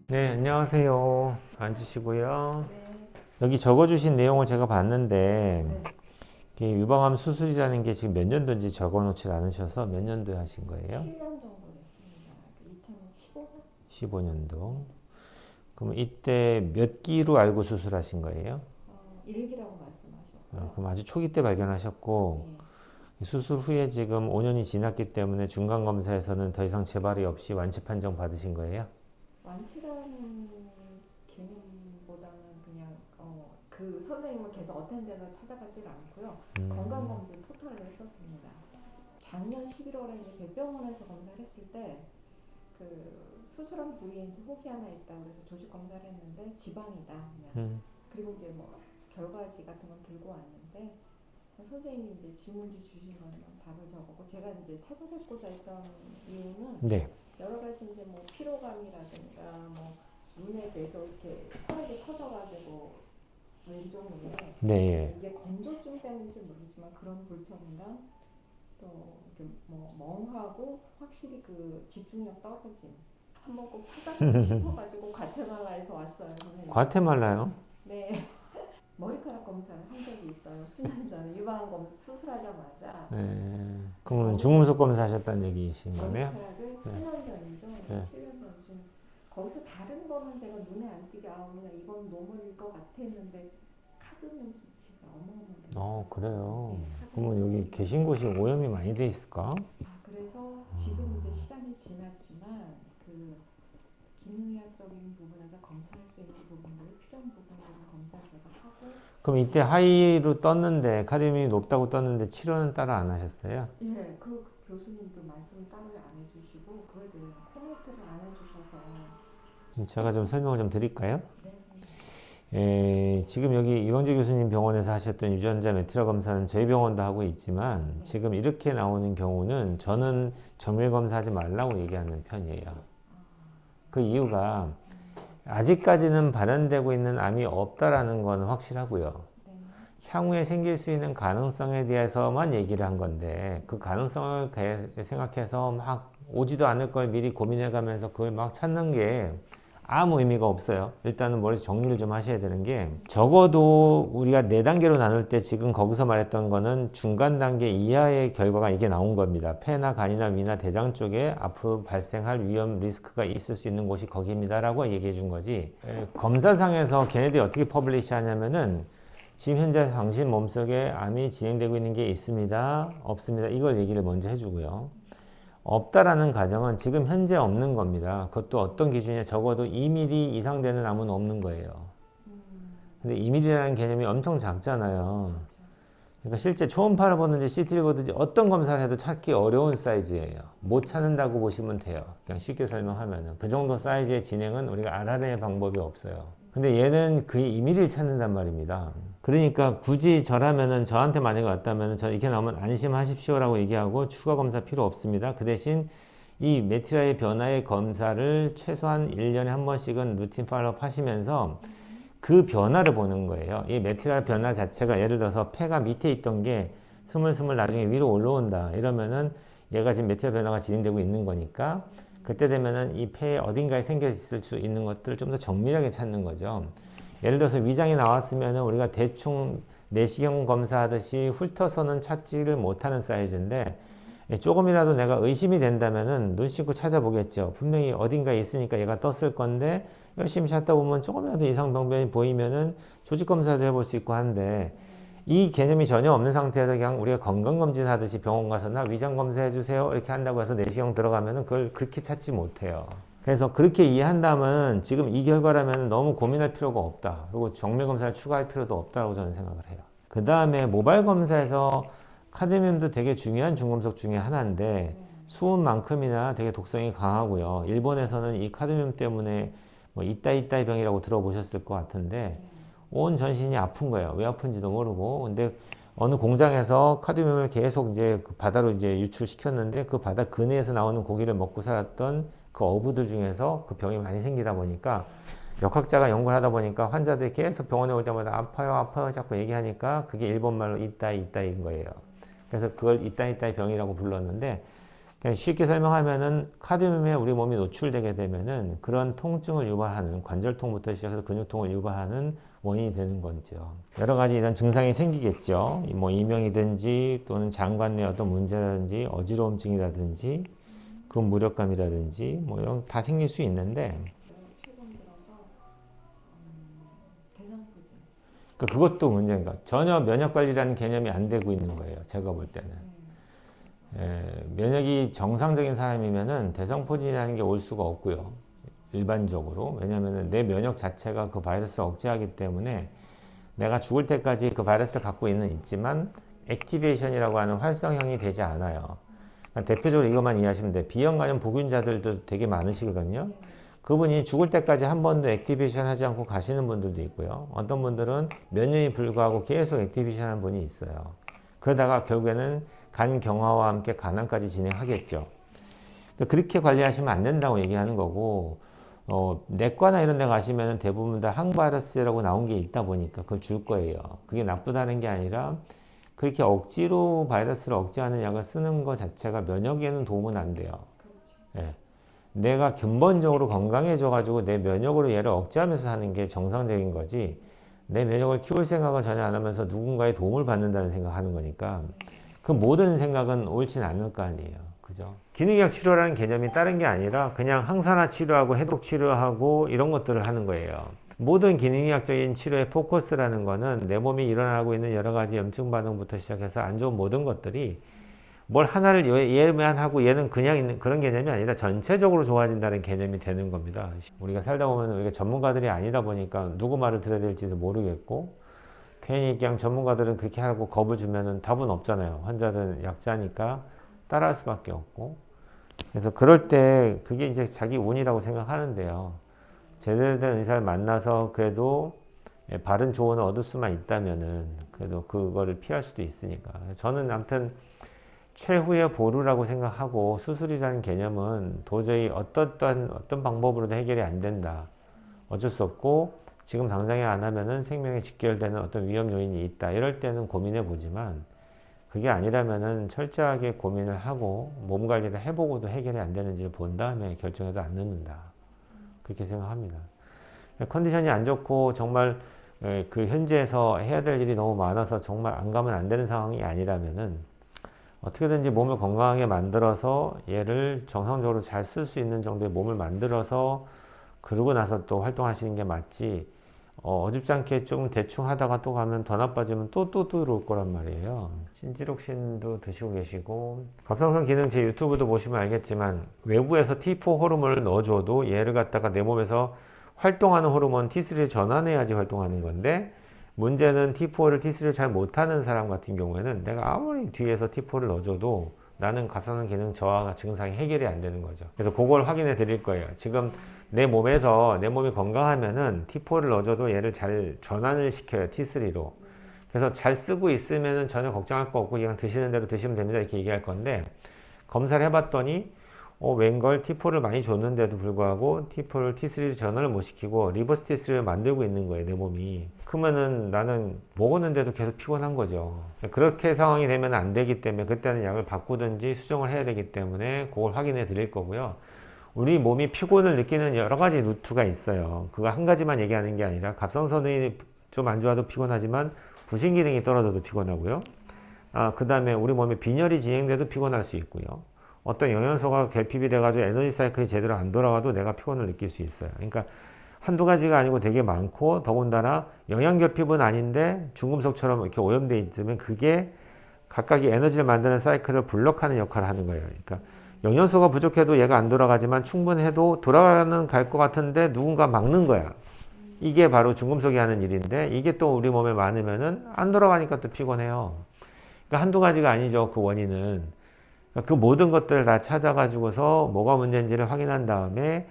네, 안녕하세요. 앉으시고요. 네, 여기 적어주신 내용을 제가 봤는데, 네. 이게 유방암 수술이라는 게 지금 몇 년도인지 적어놓지 않으셔서 몇 년도에 하신 거예요? 7년 정도 됐습니다. 2015년? 15년도. 그럼 이때 몇 기로 알고 수술하신 거예요? 1기라고 말씀하셨고요. 그럼 아주 초기 때 발견하셨고, 예. 수술 후에 지금 5년이 지났기 때문에 중간검사에서는 더 이상 재발이 없이 완치 판정 받으신 거예요? 완치라는 개념보다는 그냥 그 선생님을 계속 어텐드해서 찾아가질 않고요. 건강검진 토탈을 했었습니다. 작년 11월에 이제 백병원에서 검사를 했을 때 그 수술한 부위에 이제 혹이 하나 있다 그래서 조직 검사를 했는데 지방이다 그냥. 음, 그리고 이제 뭐 결과지 같은 건 들고 왔는데 선생님이 이제 질문지 주신 거는 답을 적었고 제가 이제 찾아뵙고자 했던 이유는 네. 여러 가지 이제 뭐 피로감이라든가 뭐 눈에 계속 이렇게 혈액이 터져가지고 왼쪽 눈에 네. 이게 건조증 때문인지 모르지만 그런 불편이랑 또 이렇게 뭐 멍하고 확실히 그 집중력 떨어짐 한번 꼭 찾아보고 싶어가지고 과테말라에서 왔어요 선생님. 과테말라요? 네. 머리카락 검사를 한 적이 있어요. 수년 전에 유방암 검사 수술하자마자 네. 그러면 중금속 검사하셨다는 얘기이신 거네요? 머리카락을 네. 수년 전이죠. 네. 7년 전쯤. 거기서 다른 거는 제가 눈에 안 띄게 그냥 이건 노멀일 것 같아 했는데 카드뮴 수치가 어마어마해요. 그래요. 네, 그러면 카드뮴 여기 수치. 계신 곳이 오염이 많이 돼 있을까? 그래서 지금 이제 시간이 지났지만 그 기능의학적인 부분에서 검사할 수 있는 부분들이 필요한 부분들은 검사 제가 하고. 그럼 이때 하이로 떴는데, 카드뮴이 높다고 떴는데 치료는 따로 안 하셨어요? 예, 그 교수님도 말씀을 따로 안 해주시고 그거에 대해 코멘트를 안 해주셔서. 제가 좀 설명을 좀 드릴까요? 네, 지금 여기 이광재 교수님 병원에서 하셨던 유전자 메트라 검사는 저희 병원도 하고 있지만, 네. 지금 이렇게 나오는 경우는 저는 정밀 검사하지 말라고 얘기하는 편이에요. 그 이유가 아직까지는 발현되고 있는 암이 없다라는 건 확실하고요. 네. 향후에 생길 수 있는 가능성에 대해서만 얘기를 한 건데, 그 가능성을 생각해서 막 오지도 않을 걸 미리 고민해 가면서 그걸 막 찾는 게 아무 의미가 없어요. 일단은 머리에서 정리를 좀 하셔야 되는 게, 적어도 우리가 4단계로 나눌 때 지금 거기서 말했던 거는 중간 단계 이하의 결과가 이게 나온 겁니다. 폐나 간이나 위나 대장 쪽에 앞으로 발생할 위험 리스크가 있을 수 있는 곳이 거기입니다 라고 얘기해 준 거지. 검사상에서 걔네들이 어떻게 퍼블리시 하냐면은 지금 현재 당신 몸속에 암이 진행되고 있는 게 있습니다, 없습니다, 이걸 얘기를 먼저 해주고요. 없다라는 가정은 지금 현재 없는 겁니다. 그것도 어떤 기준이냐, 적어도 2mm 이상 되는 암은 없는 거예요. 근데 2mm라는 개념이 엄청 작잖아요. 그러니까 실제 초음파를 보든지 CT를 보든지 어떤 검사를 해도 찾기 어려운 사이즈예요. 못 찾는다고 보시면 돼요. 그냥 쉽게 설명하면은. 그 정도 사이즈의 진행은 우리가 알아낼 방법이 없어요. 근데 얘는 그 2mm를 찾는단 말입니다. 그러니까 굳이 저라면은, 저한테 만약에 왔다면은 저 이렇게 나오면 안심하십시오라고 얘기하고 추가 검사 필요 없습니다. 그 대신 이 메티라의 변화의 검사를 최소한 1년에 한 번씩은 루틴 팔로업 하시면서 그 변화를 보는 거예요. 이 메티라 변화 자체가, 예를 들어서 폐가 밑에 있던 게 스물스물 나중에 위로 올라온다 이러면은 얘가 지금 메티라 변화가 진행되고 있는 거니까, 그때 되면은 이 폐 어딘가에 생겨 있을 수 있는 것들을 좀 더 정밀하게 찾는 거죠. 예를 들어서 위장이 나왔으면은 우리가 대충 내시경 검사하듯이 훑어서는 찾지를 못하는 사이즈인데, 조금이라도 내가 의심이 된다면은 눈 씻고 찾아보겠죠. 분명히 어딘가에 있으니까 얘가 떴을 건데, 열심히 찾다 보면 조금이라도 이상 병변이 보이면은 조직 검사도 해볼 수 있고 한데, 이 개념이 전혀 없는 상태에서 그냥 우리가 건강검진 하듯이 병원 가서 나 위장 검사해 주세요 이렇게 한다고 해서 내시경 들어가면은 그걸 그렇게 찾지 못해요. 그래서 그렇게 이해한다면 지금 이 결과라면 너무 고민할 필요가 없다. 그리고 정밀 검사를 추가할 필요도 없다고 저는 생각을 해요. 그 다음에 모발 검사에서 카드뮴도 되게 중요한 중금속 중에 하나인데, 수은만큼이나 되게 독성이 강하고요. 일본에서는 이 카드뮴 때문에 뭐 이따이따이 병이라고 들어보셨을 것 같은데, 온 전신이 아픈 거예요. 왜 아픈지도 모르고. 근데 어느 공장에서 카드뮴을 계속 이제 그 바다로 이제 유출시켰는데, 그 바다 근해에서 나오는 고기를 먹고 살았던 그 어부들 중에서 그 병이 많이 생기다 보니까, 역학자가 연구를 하다 보니까 환자들이 계속 병원에 올 때마다 아파요, 아파요 자꾸 얘기하니까 그게 일본말로 이따이, 이따이인 거예요. 그래서 그걸 이따이, 이따이 병이라고 불렀는데, 그러니까 쉽게 설명하면은 카드뮴에 우리 몸이 노출되게 되면은 그런 통증을 유발하는 관절통부터 시작해서 근육통을 유발하는 원인이 되는 거죠. 여러 가지 이런 증상이 생기겠죠. 뭐 이명이든지 또는 장관 내 어떤 문제라든지 어지러움증이라든지 근무력감이라든지 뭐 이런 다 생길 수 있는데 최근 들어서 대상포진. 그러니까 그것도 문제인가. 전혀 면역 관리라는 개념이 안 되고 있는 거예요. 제가 볼 때는. 면역이 정상적인 사람이면은 대상포진이라는 게 올 수가 없고요. 일반적으로. 왜냐하면 내 면역 자체가 그 바이러스를 억제하기 때문에 내가 죽을 때까지 그 바이러스를 갖고 있지만 액티베이션이라고 하는 활성형이 되지 않아요. 그러니까 대표적으로 이것만 이해하시면 돼요. B형 간염 보균자들도 되게 많으시거든요. 그분이 죽을 때까지 한 번도 액티베이션 하지 않고 가시는 분들도 있고요. 어떤 분들은 몇 년이 불구하고 계속 액티베이션 하는 분이 있어요. 그러다가 결국에는 간 경화와 함께 간암까지 진행하겠죠. 그렇게 관리하시면 안 된다고 얘기하는 거고, 내과나 이런 데 가시면 대부분 다 항바이러스라고 나온 게 있다 보니까 그걸 줄 거예요. 그게 나쁘다는 게 아니라 그렇게 억지로 바이러스를 억제하는 약을 쓰는 것 자체가 면역에는 도움은 안 돼요. 예. 내가 근본적으로 건강해져가지고 내 면역으로 얘를 억제하면서 사는 게 정상적인 거지, 내 면역을 키울 생각은 전혀 안 하면서 누군가의 도움을 받는다는 생각하는 거니까 그 모든 생각은 옳지는 않을 거 아니에요. 그죠? 기능약 치료라는 개념이 다른 게 아니라 그냥 항산화 치료하고 해독 치료하고 이런 것들을 하는 거예요. 모든 기능의학적인 치료의 포커스라는 거는 내 몸이 일어나고 있는 여러 가지 염증 반응부터 시작해서 안 좋은 모든 것들이 뭘 하나를 얘만 하고 얘는 그냥 있는 그런 개념이 아니라 전체적으로 좋아진다는 개념이 되는 겁니다. 우리가 살다 보면 우리가 전문가들이 아니다 보니까 누구 말을 들어야 될지도 모르겠고, 괜히 그냥 전문가들은 그렇게 하라고 겁을 주면은 답은 없잖아요. 환자들은 약자니까 따라할 수밖에 없고. 그래서 그럴 때 그게 이제 자기 운이라고 생각하는데요. 제대로 된 의사를 만나서 그래도 바른 조언을 얻을 수만 있다면은 그래도 그거를 피할 수도 있으니까. 저는 아무튼 최후의 보루라고 생각하고, 수술이라는 개념은 도저히 어떤 방법으로도 해결이 안 된다. 어쩔 수 없고 지금 당장에 안 하면은 생명에 직결되는 어떤 위험 요인이 있다. 이럴 때는 고민해 보지만, 그게 아니라면은 철저하게 고민을 하고 몸 관리를 해보고도 해결이 안 되는지를 본 다음에 결정해도 안 늦는다. 그렇게 생각합니다. 컨디션이 안 좋고 정말 그 현지에서 해야 될 일이 너무 많아서 정말 안 가면 안 되는 상황이 아니라면은 어떻게든지 몸을 건강하게 만들어서 얘를 정상적으로 잘 쓸 수 있는 정도의 몸을 만들어서 그러고 나서 또 활동하시는 게 맞지, 어줍지 않게 좀 대충 하다가 또 가면 더 나빠지면 또 들어올 거란 말이에요. 신지록신도 드시고 계시고, 갑상선 기능 제 유튜브도 보시면 알겠지만 외부에서 T4 호르몬을 넣어줘도 얘를 갖다가 내 몸에서 활동하는 호르몬 T3를 전환해야지 활동하는 건데, 문제는 T4를 T3를 잘 못하는 사람 같은 경우에는 내가 아무리 뒤에서 T4를 넣어줘도 나는 갑상선 기능 저하가 증상이 해결이 안 되는 거죠. 그래서 그걸 확인해 드릴 거예요. 지금 내 몸에서 내 몸이 건강하면은 T4를 넣어줘도 얘를 잘 전환을 시켜요. T3로. 그래서 잘 쓰고 있으면은 전혀 걱정할 거 없고 그냥 드시는 대로 드시면 됩니다. 이렇게 얘기할 건데, 검사를 해봤더니 웬걸 T4를 많이 줬는데도 불구하고 T4를 T3로 전환을 못 시키고 리버스 T3를 만들고 있는 거예요, 내 몸이. 그러면은 나는 먹었는데도 계속 피곤한 거죠. 그렇게 상황이 되면 안 되기 때문에 그때는 약을 바꾸든지 수정을 해야 되기 때문에 그걸 확인해 드릴 거고요. 우리 몸이 피곤을 느끼는 여러 가지 루트가 있어요. 그거 한 가지만 얘기하는 게 아니라 갑상선이 좀 안 좋아도 피곤하지만 부신 기능이 떨어져도 피곤하고요. 그 다음에 우리 몸에 빈혈이 진행돼도 피곤할 수 있고요. 어떤 영양소가 결핍이 돼가지고 에너지 사이클이 제대로 안 돌아가도 내가 피곤을 느낄 수 있어요. 그러니까 한두 가지가 아니고 되게 많고, 더군다나 영양 결핍은 아닌데 중금속처럼 이렇게 오염되어 있으면 그게 각각의 에너지를 만드는 사이클을 블록하는 역할을 하는 거예요. 그러니까 영양소가 부족해도 얘가 안 돌아가지만 충분해도 돌아가는 갈 것 같은데 누군가 막는 거야. 이게 바로 중금속이 하는 일인데, 이게 또 우리 몸에 많으면은 안 돌아가니까 또 피곤해요. 그러니까 한두 가지가 아니죠, 그 원인은. 그 모든 것들을 다 찾아가지고서 뭐가 문제인지를 확인한 다음에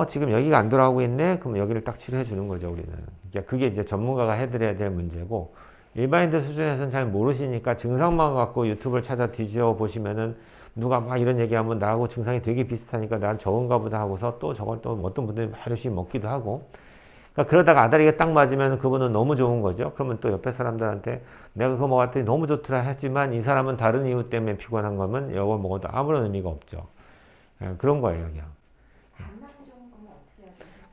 지금 여기가 안 돌아가고 있네? 그럼 여기를 딱 치료해 주는 거죠, 우리는. 그러니까 그게 이제 전문가가 해드려야 될 문제고, 일반인들 수준에서는 잘 모르시니까 증상만 갖고 유튜브를 찾아 뒤져 보시면은 누가 막 이런 얘기하면 나하고 증상이 되게 비슷하니까 난 저건가 보다 하고서 또 저걸 또 어떤 분들이 막 열심히 먹기도 하고, 그러니까 그러다가 아다리가 딱 맞으면 그분은 너무 좋은 거죠. 그러면 또 옆에 사람들한테 내가 그거 먹었더니 너무 좋더라 하지만 이 사람은 다른 이유 때문에 피곤한 거면 이걸 먹어도 아무런 의미가 없죠. 그런 거예요, 그냥.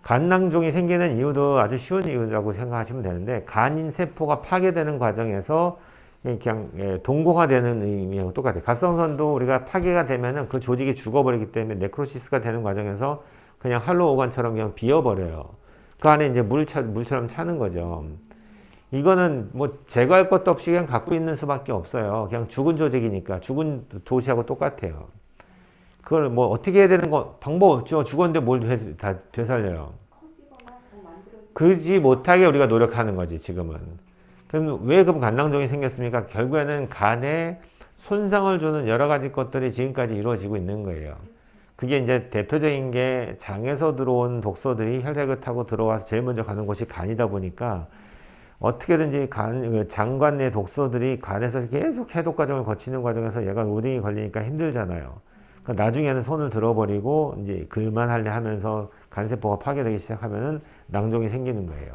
간낭종이 생기는 이유도 아주 쉬운 이유라고 생각하시면 되는데, 간인 세포가 파괴되는 과정에서 그냥 동공화되는 의미하고 똑같아요. 갑상선도 우리가 파괴가 되면은 그 조직이 죽어버리기 때문에 네크로시스가 되는 과정에서 그냥 할로오관처럼 그냥 비어버려요. 그 안에 이제 물처럼 차는 거죠. 이거는 뭐 제거할 것도 없이 그냥 갖고 있는 수밖에 없어요. 그냥 죽은 조직이니까 죽은 도시하고 똑같아요. 그걸 뭐 어떻게 해야 되는 거 방법 없죠. 죽었는데 뭘 다 되살려요. 그지 못하게 우리가 노력하는 거지 지금은. 그럼 왜 그럼 간낭종이 생겼습니까? 결국에는 간에 손상을 주는 여러 가지 것들이 지금까지 이루어지고 있는 거예요. 그게 이제 대표적인 게 장에서 들어온 독소들이 혈액을 타고 들어와서 제일 먼저 가는 곳이 간이다 보니까 어떻게든지 장관 내 독소들이 간에서 계속 해독 과정을 거치는 과정에서 얘가 우등이 걸리니까 힘들잖아요. 그러니까 나중에는 손을 들어버리고 이제 글만할래 하면서 간세포가 파괴되기 시작하면은 낭종이 생기는 거예요.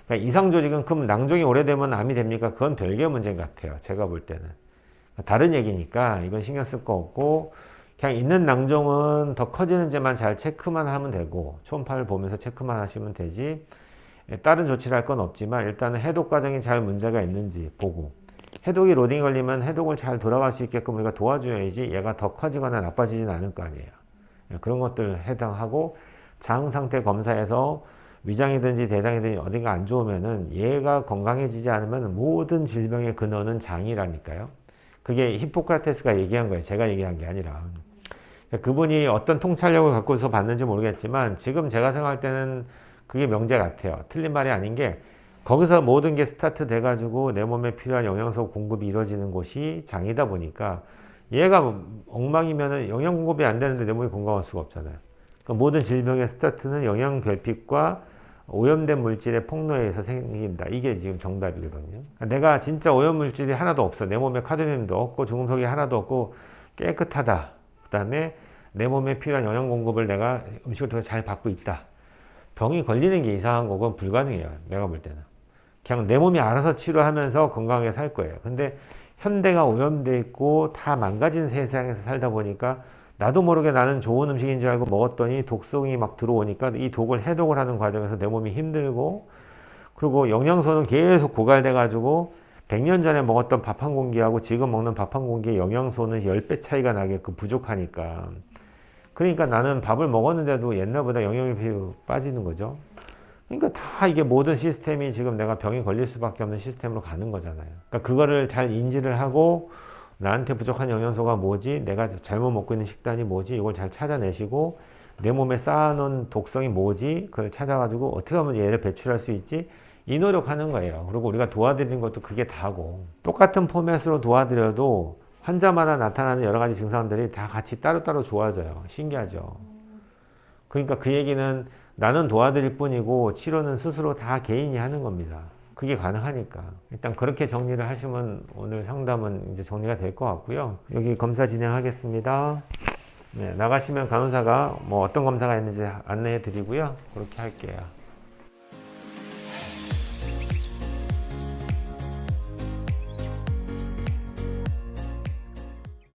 그러니까 이상 조직은 그럼 낭종이 오래되면 암이 됩니까? 그건 별개의 문제인 것 같아요. 제가 볼 때는. 다른 얘기니까 이건 신경 쓸 거 없고 그냥 있는 낭종은 더 커지는지만 잘 체크만 하면 되고 초음파를 보면서 체크만 하시면 되지 다른 조치를 할 건 없지만 일단은 해독 과정이 잘 문제가 있는지 보고 해독이 로딩이 걸리면 해독을 잘 돌아갈 수 있게끔 우리가 도와줘야지 얘가 더 커지거나 나빠지진 않을 거 아니에요. 그런 것들 해당하고 장 상태 검사에서 위장이든지 대장이든지 어딘가 안 좋으면은 얘가 건강해지지 않으면 모든 질병의 근원은 장이라니까요. 그게 히포크라테스가 얘기한 거예요. 제가 얘기한 게 아니라. 그분이 어떤 통찰력을 갖고서 봤는지 모르겠지만 지금 제가 생각할 때는 그게 명제 같아요. 틀린 말이 아닌 게 거기서 모든 게 스타트 돼가지고 내 몸에 필요한 영양소 공급이 이루어지는 곳이 장이다 보니까 얘가 엉망이면은 영양 공급이 안 되는데 내 몸이 건강할 수가 없잖아요. 그러니까 모든 질병의 스타트는 영양 결핍과 오염된 물질의 폭로에 의해서 생긴다. 이게 지금 정답이거든요. 그러니까 내가 진짜 오염 물질이 하나도 없어. 내 몸에 카드뮴도 없고 중금속이 하나도 없고 깨끗하다. 그 다음에 내 몸에 필요한 영양 공급을 내가 음식을 통해 잘 받고 있다. 병이 걸리는 게 이상한 거고 불가능해요. 내가 볼 때는. 그냥 내 몸이 알아서 치료하면서 건강하게 살 거예요. 근데 현대가 오염돼 있고 다 망가진 세상에서 살다 보니까 나도 모르게 나는 좋은 음식인 줄 알고 먹었더니 독성이 막 들어오니까 이 독을 해독을 하는 과정에서 내 몸이 힘들고 그리고 영양소는 계속 고갈돼 가지고 100년 전에 먹었던 밥 한 공기하고 지금 먹는 밥 한 공기의 영양소는 10배 차이가 나게끔 부족하니까 그러니까 나는 밥을 먹었는데도 옛날보다 영양이 빠지는 거죠. 그러니까 다 이게 모든 시스템이 지금 내가 병이 걸릴 수밖에 없는 시스템으로 가는 거잖아요. 그러니까 그거를 잘 인지를 하고 나한테 부족한 영양소가 뭐지? 내가 잘못 먹고 있는 식단이 뭐지? 이걸 잘 찾아내시고 내 몸에 쌓아놓은 독성이 뭐지? 그걸 찾아가지고 어떻게 하면 얘를 배출할 수 있지? 이 노력하는 거예요. 그리고 우리가 도와드리는 것도 그게 다고 똑같은 포맷으로 도와드려도 환자마다 나타나는 여러 가지 증상들이 다 같이 따로따로 좋아져요. 신기하죠. 그러니까 그 얘기는 나는 도와드릴 뿐이고 치료는 스스로 다 개인이 하는 겁니다. 그게 가능하니까. 일단 그렇게 정리를 하시면 오늘 상담은 이제 정리가 될 것 같고요. 여기 검사 진행하겠습니다. 네, 나가시면 간호사가 뭐 어떤 검사가 있는지 안내해 드리고요. 그렇게 할게요.